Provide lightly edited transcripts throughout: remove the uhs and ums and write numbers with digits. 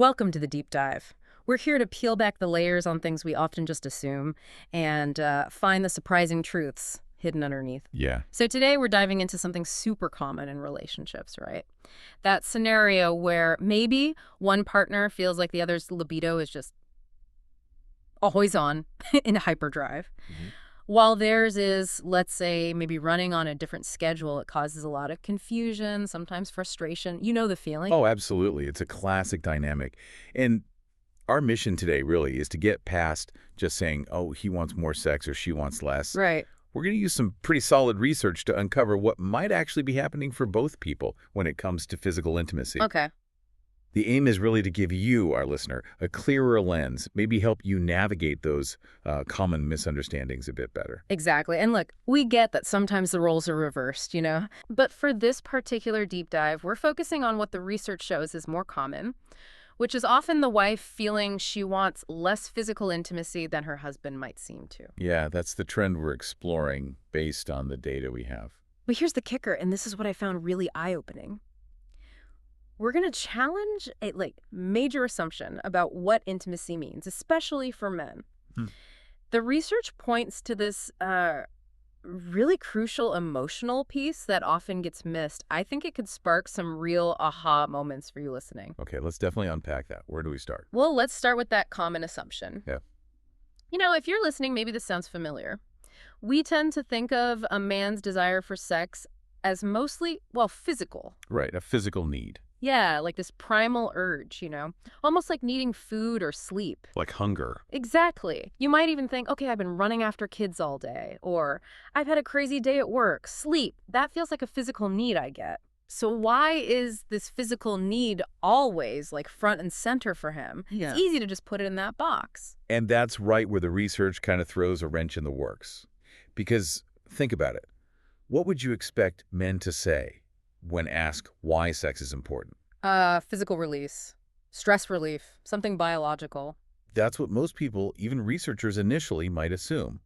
Welcome to the deep dive. We're here to peel back the layers on things we often just assume and find the surprising truths hidden underneath. Yeah. So today we're diving into something super common in relationships, right? That scenario where maybe one partner feels like the other's libido is just always on in hyperdrive, Mhm. while theirs is, let's say, maybe running on a different schedule. It causes a lot of confusion, sometimes frustration. You know the feeling? Oh, absolutely. It's a classic dynamic. And our mission today really is to get past just saying, oh, he wants more sex or she wants less. Right. We're going to use some pretty solid research to uncover what might actually be happening for both people when it comes to physical intimacy. Okay. The aim is really to give you, our listener, a clearer lens, maybe help you navigate those common misunderstandings a bit better. Exactly. And look, we get that sometimes the roles are reversed, you know? But for this particular deep dive, we're focusing on what the research shows is more common, which is often the wife feeling she wants less physical intimacy than her husband might seem to. Yeah, that's the trend we're exploring based on the data we have. But here's the kicker, and this is what I found really eye-opening. We're going to challenge a major assumption about what intimacy means, especially for men. Hmm. The research points to this really crucial emotional piece that often gets missed. I think it could spark some real aha moments for you listening. Okay, let's definitely unpack that. Where do we start? Well, let's start with that common assumption. Yeah. You know, if you're listening, maybe this sounds familiar. We tend to think of a man's desire for sex as mostly, well, physical. Right, a physical need. Yeah, like this primal urge, almost like needing food or sleep. Like hunger. Exactly. You might even think, okay, I've been running after kids all day, or I've had a crazy day at work. Sleep, that feels like a physical need I get. So why is this physical need always like front and center for him? Yeah. It's easy to just put it in that box. And that's right where the research kind of throws a wrench in the works. Because think about it. What would you expect men to say when asked why sex is important? Physical release, stress relief, something biological. That's what most people, even researchers initially, might assume.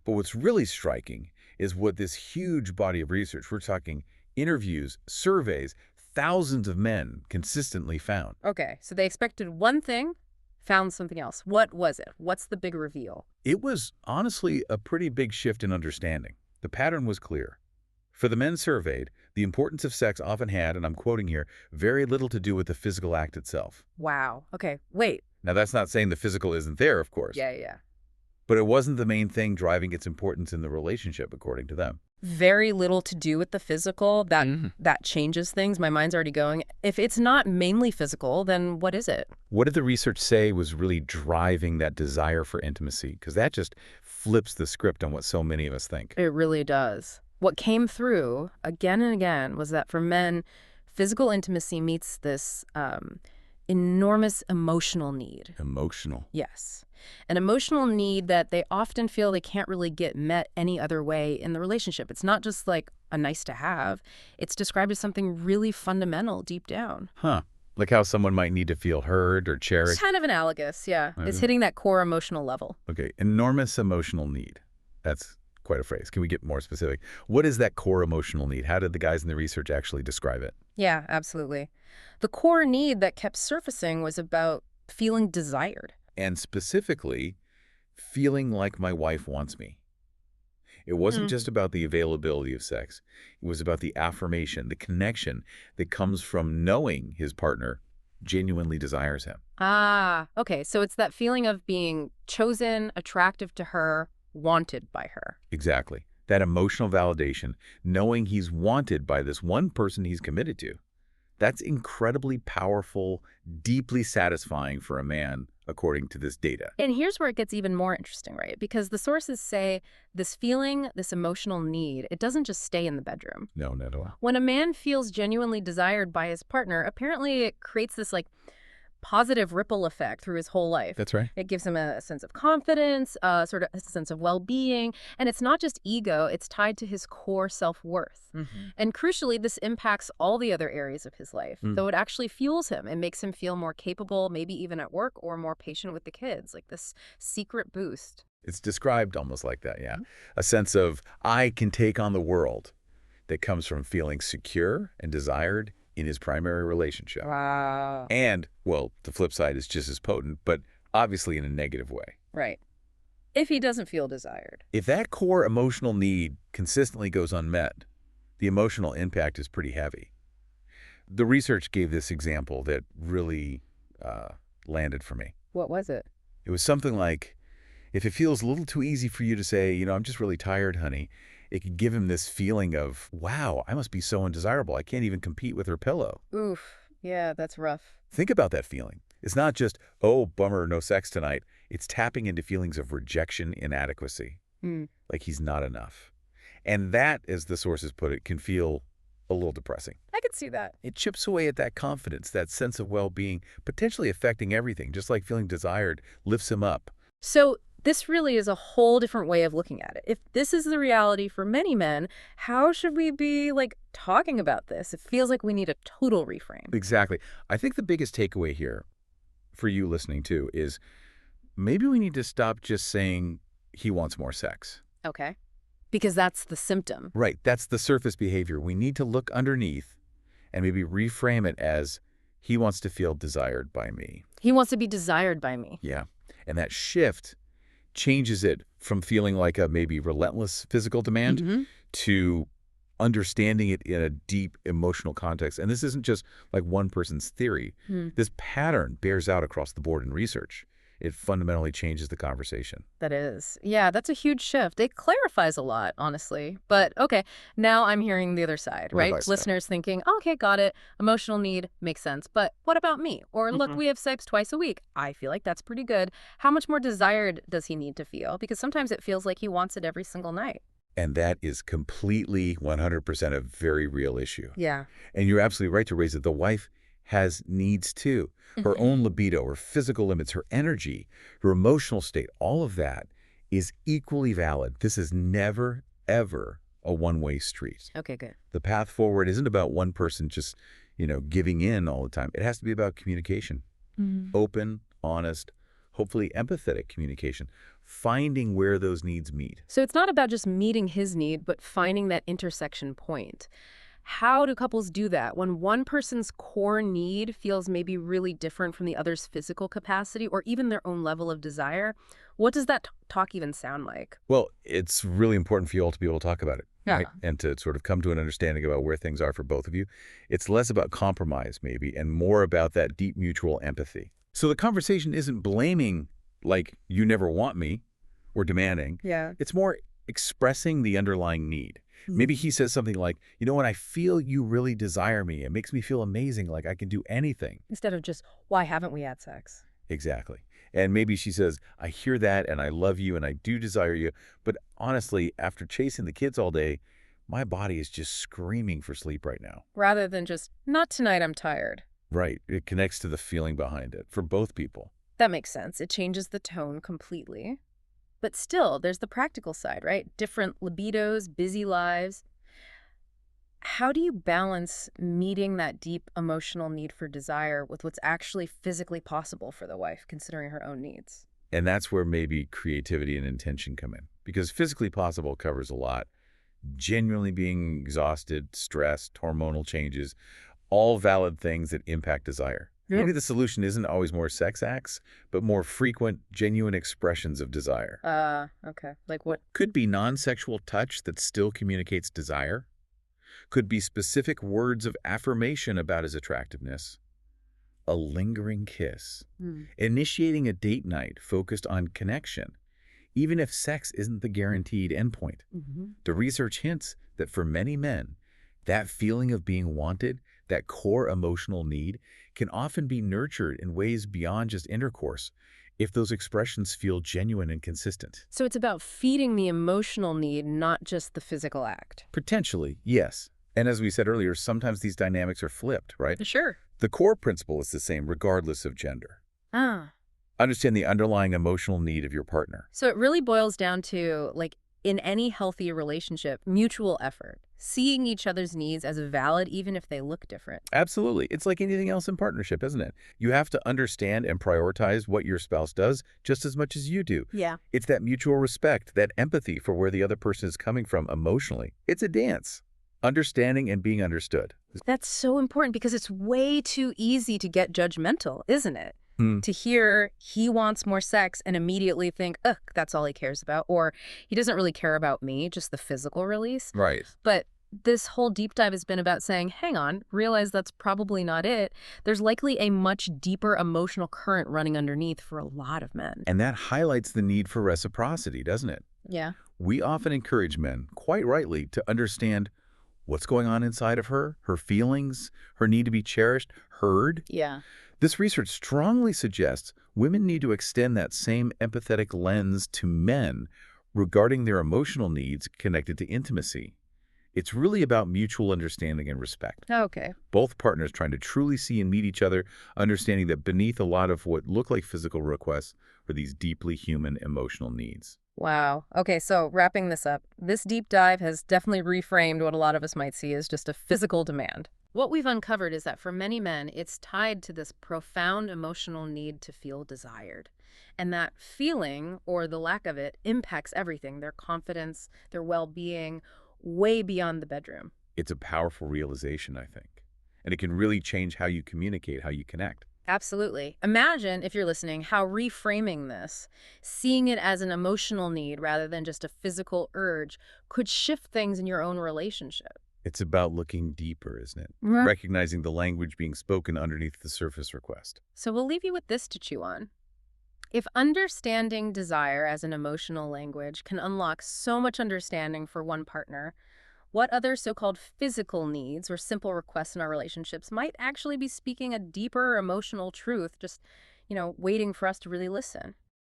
But what's really striking is what this huge body of research, we're talking interviews, surveys, thousands of men consistently found. Okay, so they expected one thing, found something else. What was it? What's the big reveal? It was honestly a pretty big shift in understanding. The pattern was clear. For the men surveyed, the importance of sex often had, and I'm quoting here, very little to do with the physical act itself. Wow. Okay, wait. Now, that's not saying the physical isn't there, of course. Yeah. But it wasn't the main thing driving its importance in the relationship, according to them. Very little to do with the physical. That changes things. My mind's already going. If it's not mainly physical, then what is it? What did the research say was really driving that desire for intimacy? Because that just flips the script on what so many of us think. It really does. What came through again and again was that for men, physical intimacy meets this enormous emotional need. Emotional. Yes. An emotional need that they often feel they can't really get met any other way in the relationship. It's not just like a nice to have. It's described as something really fundamental deep down. Huh. Like how someone might need to feel heard or It's cherished. kind of analogous, yeah. It's Okay. hitting that core emotional level. Okay, enormous emotional need. That's quite a phrase. Can we get more specific? What is that core emotional need? How did the guys in the research actually describe it? Yeah, absolutely. The core need that kept surfacing was about feeling desired. And specifically, feeling like my wife wants me. It wasn't just about the availability of sex. It was about the affirmation, the connection that comes from knowing his partner genuinely desires him. Ah, okay. So it's that feeling of being chosen, attractive to her, wanted by her. Exactly. That emotional validation, knowing he's wanted by this one person he's committed to. That's incredibly powerful, deeply satisfying for a man, according to this data. And here's where it gets even more interesting, right? Because the sources say this feeling, this emotional need, it doesn't just stay in the bedroom. No, not at all. When a man feels genuinely desired by his partner, apparently it creates this positive ripple effect through his whole life. That's right. It gives him a sense of confidence, sort of a sense of well-being, and it's not just ego, it's tied to his core self-worth. And crucially, this impacts all the other areas of his life, though it actually fuels him and makes him feel more capable, maybe even at work, or more patient with the kids, like this secret boost. It's described almost like that, yeah. A sense of, I can take on the world that comes from feeling secure and desired in his primary relationship. Wow. And, well, the flip side is just as potent, but obviously in a negative way. Right. If he doesn't feel desired. If that core emotional need consistently goes unmet, the emotional impact is pretty heavy. The research gave this example that really landed for me. What was it? It was something like, if it feels a little too easy for you to say, I'm just really tired, honey, it could give him this feeling of, wow, I must be so undesirable. I can't even compete with her pillow. Oof. Yeah, that's rough. Think about that feeling. It's not just, oh, bummer, no sex tonight. It's tapping into feelings of rejection, inadequacy, like he's not enough. And that, as the sources put it, can feel a little depressing. I could see that. It chips away at that confidence, that sense of well-being, potentially affecting everything, just like feeling desired lifts him up. So this really is a whole different way of looking at it. If this is the reality for many men, how should we be, talking about this? It feels like we need a total reframe. Exactly. I think the biggest takeaway here for you listening too is maybe we need to stop just saying he wants more sex. Okay. Because that's the symptom. Right. That's the surface behavior. We need to look underneath and maybe reframe it as he wants to feel desired by me. He wants to be desired by me. Yeah. And that shift changes it from feeling like a maybe relentless physical demand to understanding it in a deep emotional context. And this isn't just like one person's theory. This pattern bears out across the board in research. It fundamentally changes the conversation. That is. Yeah, that's a huge shift. It clarifies a lot, honestly. But okay, now I'm hearing the other side, right? Listeners thinking, okay, got it. Emotional need makes sense. But what about me? Or look, we have sex twice a week. I feel like that's pretty good. How much more desired does he need to feel? Because sometimes it feels like he wants it every single night. And that is completely 100% a very real issue. Yeah. And you're absolutely right to raise it. The wife has needs too. Her own libido, her physical limits, her energy, her emotional state, all of that is equally valid. This is never, ever a one-way street. Okay, good. The path forward isn't about one person just, giving in all the time. It has to be about communication. Open, honest, hopefully empathetic communication, finding where those needs meet. So it's not about just meeting his need, but finding that intersection point. How do couples do that when one person's core need feels maybe really different from the other's physical capacity or even their own level of desire? What does that talk even sound like? Well, it's really important for you all to be able to talk about it, Yeah. right? And to sort of come to an understanding about where things are for both of you. It's less about compromise, maybe, and more about that deep mutual empathy. So the conversation isn't blaming, like, you never want me, or demanding. Yeah. It's more expressing the underlying need. Maybe he says something like, when I feel you really desire me, it makes me feel amazing, like I can do anything. Instead of just, why haven't we had sex? Exactly. And maybe she says, I hear that and I love you and I do desire you. But honestly, after chasing the kids all day, my body is just screaming for sleep right now. Rather than just, not tonight, I'm tired. Right. It connects to the feeling behind it for both people. That makes sense. It changes the tone completely. But still, there's the practical side, right? Different libidos, busy lives. How do you balance meeting that deep emotional need for desire with what's actually physically possible for the wife, considering her own needs? And that's where maybe creativity and intention come in. Because physically possible covers a lot. Genuinely being exhausted, stressed, hormonal changes, all valid things that impact desire. Yeah. Maybe the solution isn't always more sex acts, but more frequent, genuine expressions of desire. Okay. Like what? Could be non-sexual touch that still communicates desire. Could be specific words of affirmation about his attractiveness. A lingering kiss. Initiating a date night focused on connection, even if sex isn't the guaranteed endpoint. The research hints that for many men, that feeling of being wanted, that core emotional need, can often be nurtured in ways beyond just intercourse if those expressions feel genuine and consistent. So it's about feeding the emotional need, not just the physical act. Potentially, yes. And as we said earlier, sometimes these dynamics are flipped, right? Sure. The core principle is the same regardless of gender. Ah. Understand the underlying emotional need of your partner. So it really boils down to, in any healthy relationship, mutual effort, seeing each other's needs as valid even if they look different. Absolutely. It's like anything else in partnership, isn't it? You have to understand and prioritize what your spouse does just as much as you do. Yeah. It's that mutual respect, that empathy for where the other person is coming from emotionally. It's a dance. Understanding and being understood. That's so important because it's way too easy to get judgmental, isn't it? Hmm. To hear he wants more sex and immediately think, ugh, that's all he cares about. Or he doesn't really care about me, just the physical release. Right. But this whole deep dive has been about saying, hang on, realize that's probably not it. There's likely a much deeper emotional current running underneath for a lot of men. And that highlights the need for reciprocity, doesn't it? Yeah. We often encourage men, quite rightly, to understand what's going on inside of her, her feelings, her need to be cherished, heard. Yeah. This research strongly suggests women need to extend that same empathetic lens to men regarding their emotional needs connected to intimacy. It's really about mutual understanding and respect. Okay. Both partners trying to truly see and meet each other, understanding that beneath a lot of what look like physical requests are these deeply human emotional needs. Wow. Okay, so wrapping this up, this deep dive has definitely reframed what a lot of us might see as just a physical demand. What we've uncovered is that for many men, it's tied to this profound emotional need to feel desired. And that feeling, or the lack of it, impacts everything, their confidence, their well-being, way beyond the bedroom. It's a powerful realization, I think. And it can really change how you communicate, how you connect. Absolutely. Imagine, if you're listening, how reframing this, seeing it as an emotional need rather than just a physical urge, could shift things in your own relationship. It's about looking deeper, isn't it? Right. Recognizing the language being spoken underneath the surface request. So we'll leave you with this to chew on. If understanding desire as an emotional language can unlock so much understanding for one partner, what other so-called physical needs or simple requests in our relationships might actually be speaking a deeper emotional truth, just, waiting for us to really listen?